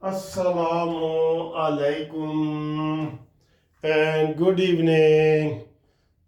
Assalamu alaikum and good evening.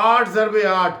8x8,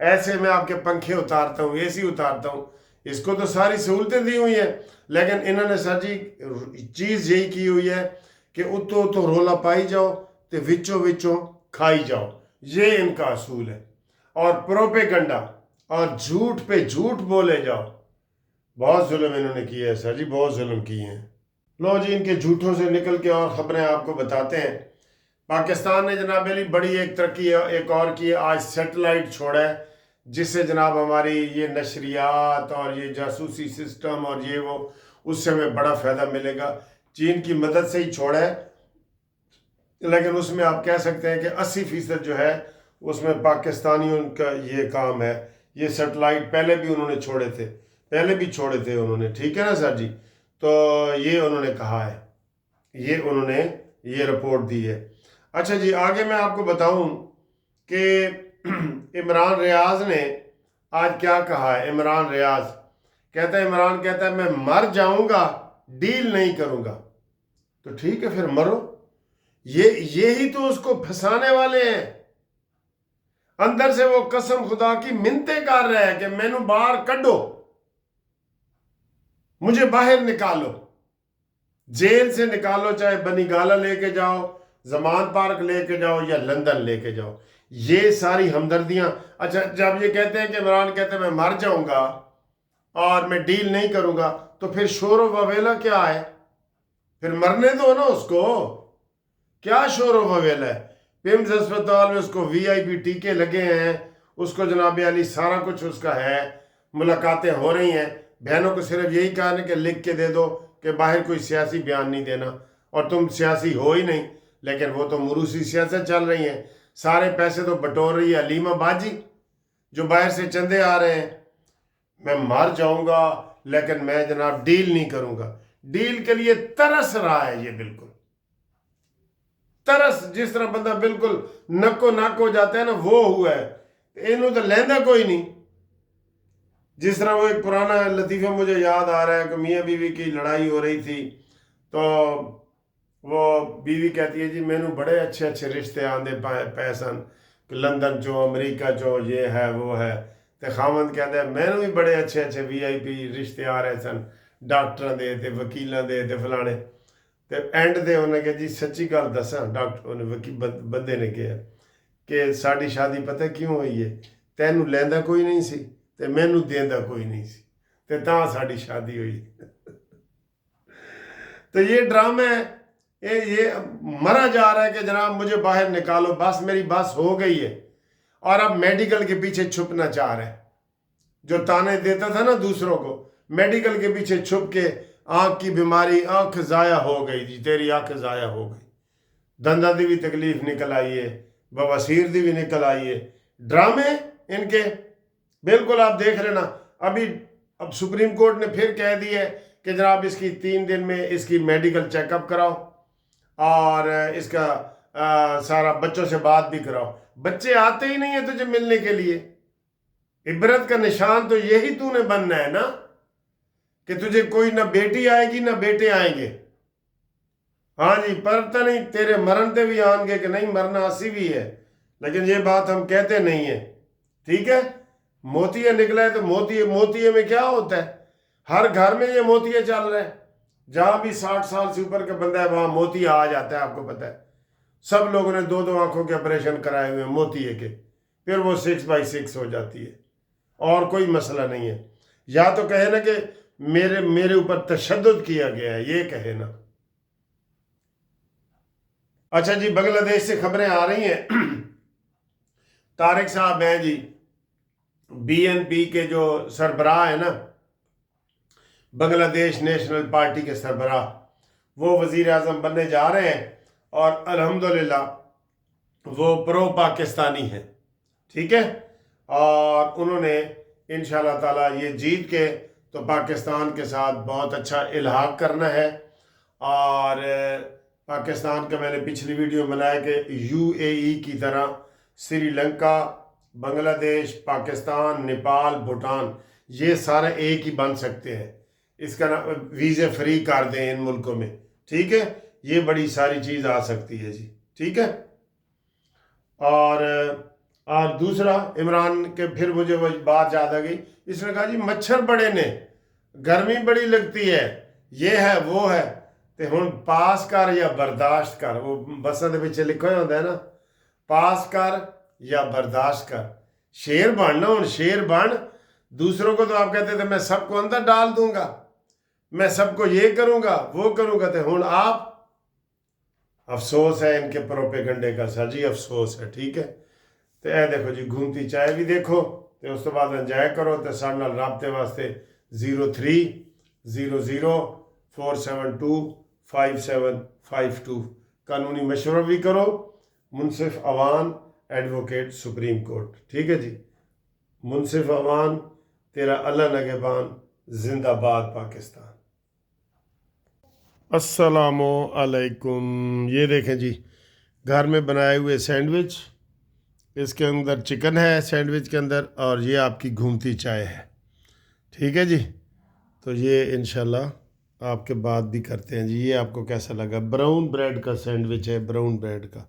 ایسے میں آپ کے پنکھے اتارتا ہوں, اے سی اتارتا ہوں. اس کو تو ساری سہولتیں دی ہوئی ہیں, لیکن انہوں نے سر جی چیز یہی کی ہوئی ہے کہ اتو تو رولا پائی جاؤ تے وچوں وچوں کھائی جاؤ. یہ ان کا اصول ہے. اور پروپیگنڈا اور جھوٹ پہ جھوٹ بولے جاؤ. بہت ظلم انہوں نے کیا ہے سر جی, بہت ظلم کیے ہیں. لو جی ان کے جھوٹوں سے نکل کے اور خبریں آپ کو بتاتے ہیں. پاکستان نے جناب علی بڑی ایک ترقی ایک اور کی ہے. آج سیٹلائٹ چھوڑا ہے جس سے جناب ہماری یہ نشریات اور یہ جاسوسی سسٹم اور یہ وہ, اس سے ہمیں بڑا فائدہ ملے گا. چین کی مدد سے ہی چھوڑا ہے, لیکن اس میں آپ کہہ سکتے ہیں کہ 80% جو ہے اس میں پاکستانیوں کا یہ کام ہے. یہ سیٹلائٹ پہلے بھی انہوں نے چھوڑے تھے, انہوں نے, ٹھیک ہے نا سر جی. تو یہ انہوں نے کہا ہے, یہ انہوں نے یہ رپورٹ دی ہے. اچھا جی آگے میں آپ کو بتاؤں کہ عمران ریاض نے آج کیا کہا ہے. عمران ریاض کہتا ہے میں مر جاؤں گا ڈیل نہیں کروں گا. تو ٹھیک ہے پھر مرو. یہی تو اس کو پھنسانے والے ہیں. اندر سے وہ قسم خدا کی منتیں کر رہا ہے کہ مینو باہر کڈو, مجھے باہر نکالو, جیل سے نکالو, چاہے بنی گالا لے کے جاؤ, زمان پارک لے کے جاؤ یا لندن لے کے جاؤ. یہ ساری ہمدردیاں. اچھا جب یہ کہتے ہیں کہ عمران کہتے ہیں میں مر جاؤں گا اور میں ڈیل نہیں کروں گا, تو پھر شور و وویلا کیا ہے؟ پھر مرنے دو نا اس کو. کیا شور و وویلا ہے؟ پیمز ہسپتال میں اس کو VIP ٹیکے لگے ہیں, اس کو جناب علی سارا کچھ اس کا ہے, ملاقاتیں ہو رہی ہیں. بہنوں کو صرف یہی کہا کہ لکھ کے دے دو کہ باہر کوئی سیاسی بیان نہیں دینا, اور تم سیاسی ہو ہی نہیں. لیکن وہ تو موروثی سیاست چل رہی ہیں, سارے پیسے تو بٹور رہی ہے علیمہ باجی جو باہر سے چندے آ رہے ہیں. میں مر جاؤں گا لیکن میں جناب ڈیل نہیں کروں گا. ڈیل کے لیے ترس رہا ہے یہ, بالکل ترس, جس طرح بندہ بالکل نکو نک ہو جاتا ہے نا, وہ ہوا ہے. انہوں تو لیندہ کوئی نہیں. جس طرح وہ ایک پرانا لطیفہ مجھے یاد آ رہا ہے کہ میاں بیوی کی لڑائی ہو رہی تھی, تو وہ بیوی کہتی ہے جی مینو بڑے اچھے اچھے رشتے آندے پے سن, لندن چو, امریکہ چو, یہ ہے وہ ہے. تو خاوند کہتا ہے مینو بھی بڑے اچھے اچھے VIP رشتے آ رہے سن, ڈاکٹر دے تے وکیلاں دے تے فلانے. تے اینڈ دے انہیں کہا جی سچی گل دساں, ڈاکٹر بندے نے کہا کہ ساڈی شادی پتہ کیوں ہوئی ہے, تینوں لیندہ کوئی نہیں سی تے مینوں دیندہ کوئی نہیں سی, تے تاں ساڈی شادی ہوئی. تو یہ ڈرامہ ہے, یہ مرا جا رہا ہے کہ جناب مجھے باہر نکالو, بس میری بس ہو گئی ہے. اور اب میڈیکل کے پیچھے چھپنا چاہ رہے ہیں. جو تانے دیتا تھا نا دوسروں کو, میڈیکل کے پیچھے چھپ کے آنکھ کی بیماری, آنکھ ضائع ہو گئی جی, تیری آنکھ ضائع ہو گئی, دنداں دی بھی تکلیف نکل آئی ہے, بواسیر دی بھی نکل آئی ہے. ڈرامے ان کے بالکل آپ دیکھ لینا. اب سپریم کورٹ نے پھر کہہ دی ہے کہ جناب اس کی 3 دن میں اس کی میڈیکل چیک اپ کراؤ, اور اس کا سارا بچوں سے بات بھی کراؤ. بچے آتے ہی نہیں ہیں تجھے ملنے کے لیے. عبرت کا نشان تو یہی تو نے بننا ہے نا, کہ تجھے کوئی نہ بیٹی آئے گی نہ بیٹے آئیں گے. ہاں جی پرتا نہیں تیرے مرن تے بھی آن گے کہ نہیں, مرنا اسی بھی ہے, لیکن یہ بات ہم کہتے نہیں ہیں. ٹھیک ہے, موتیہ نکلا ہے تو موتیہ میں کیا ہوتا ہے, ہر گھر میں یہ موتیہ چل رہا ہے. جہاں بھی 60 سال سے اوپر کا بندہ ہے وہاں موتیہ آ جاتا ہے. آپ کو پتہ ہے سب لوگوں نے 2 آنکھوں کے آپریشن کرائے ہوئے ہیں موتیہ کے, پھر وہ 6x6 ہو جاتی ہے, اور کوئی مسئلہ نہیں ہے. یا تو کہے نا کہ میرے اوپر تشدد کیا گیا ہے, یہ کہے نا. اچھا جی بنگلہ دیش سے خبریں آ رہی ہیں. طارق صاحب ہیں جی BNP کے جو سربراہ ہیں نا, بنگلہ دیش نیشنل پارٹی کے سربراہ, وہ وزیر اعظم بننے جا رہے ہیں, اور الحمدللہ وہ پرو پاکستانی ہیں. ٹھیک ہے, اور انہوں نے انشاءاللہ تعالی یہ جیت کے تو پاکستان کے ساتھ بہت اچھا الحاق کرنا ہے. اور پاکستان کا میں نے پچھلی ویڈیو بنایا کہ UAE کی طرح سری لنکا, بنگلہ دیش, پاکستان, نیپال, بھوٹان, یہ سارے ایک ہی بن سکتے ہیں. اس کا ویزے فری کر دیں ان ملکوں میں. ٹھیک ہے, یہ بڑی ساری چیز آ سکتی ہے جی. ٹھیک ہے, اور اور دوسرا عمران کے پھر مجھے وہ بات یاد آ گئی، اس نے کہا جی مچھر بڑے نے، گرمی بڑی لگتی ہے، یہ ہے وہ ہے، تو ہن پاس کر یا برداشت کر، وہ بساں دے پیچھے لکھا ہوا ہوندا ہے نا، پاس کر یا برداشت کر، شیر بننا، ہن شیر بن۔ دوسروں کو تو آپ کہتے تھے میں سب کو اندر ڈال دوں گا، میں سب کو یہ کروں گا وہ کروں گا، تو ہن آپ، افسوس ہے ان کے پروپیگنڈے کا سر جی، افسوس ہے، ٹھیک ہے۔ تو اے دیکھو جی گھومتی چائے بھی دیکھو، تو اس تو بعد انجوائے کرو، تو سارے نال رابطے واسطے 030047255752 قانونی مشورہ بھی کرو، منصف اوان ایڈوکیٹ سپریم کورٹ، ٹھیک ہے جی۔ منصف اوان تیرا اللہ نگہبان، زندہ باد پاکستان۔ السلام علیکم، یہ دیکھیں جی گھر میں بنائے ہوئے سینڈوچ، اس کے اندر چکن ہے سینڈوچ کے اندر، اور یہ آپ کی گھومتی چائے ہے، ٹھیک ہے جی۔ تو یہ انشاءاللہ آپ کے بات بھی کرتے ہیں جی۔ یہ آپ کو کیسا لگا؟ براؤن بریڈ کا سینڈوچ ہے، براؤن بریڈ کا۔